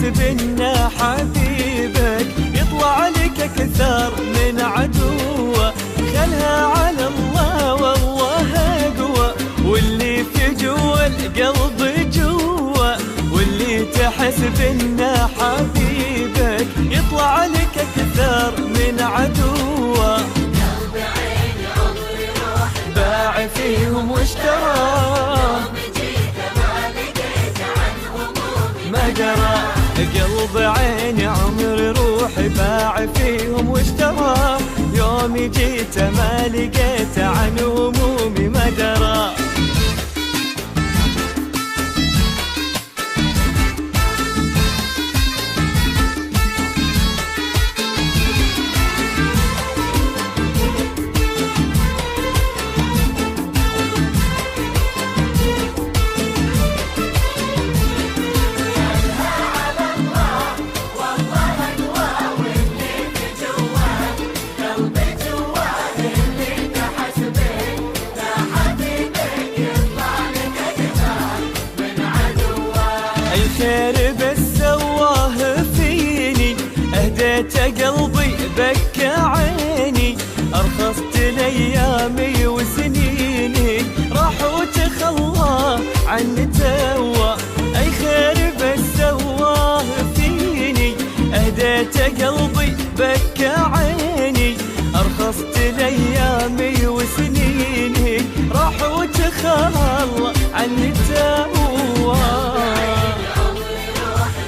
تحسب إن حبيبك يطلع لك أكثر من عدوه. خلها على الله والله أقوى، واللي في جوا القلب جوا. واللي تحسب إن حبيبك يطلع لك أكثر من عدوه. قلب عيني عمري روحي باع فيهم واشترى، ما درى. قلب عيني عمري روحي باع فيهم واشترى. يوم جيت ما لقيت عن همومي ما درى. الخير بس سواه فيني، اهديت قلبي بكى عيني. ارخصت لايامي وسنيني، راح وتخلى عني توا. اي خير بس سواه فيني، اهديت قلبي بكى عيني. ارخصت لايامي وسنيني، راح وتخلى عني توا.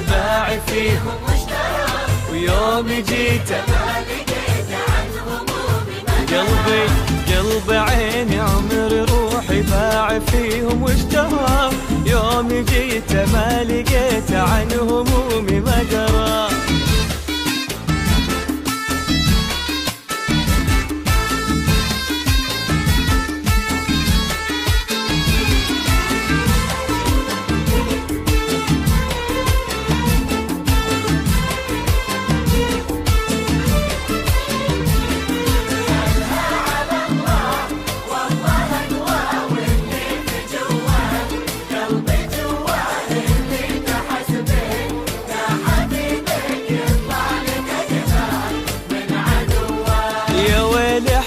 باع فيهم ويوم جيت قلب عيني عمري روحي باع فيهم واشترى. يوم جيت ما لقيت عن همومي ما درى.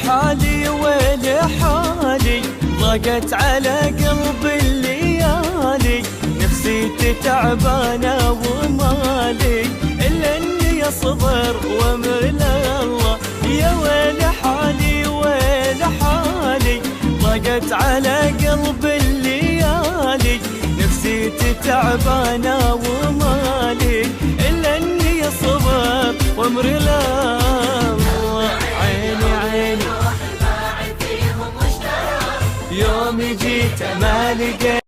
حالي ويلي حالي، ضاقت على قلبي الليالي. نفسيتي تعبانة ومالي إلا إني أصبر وأمر لله. يا ويلي حالي ويلي حالي، ضاقت على قلبي الليالي. نفسيتي تعبانة ومالي إلا إني أصبر وأمر لله. يوم جيت ما لقيت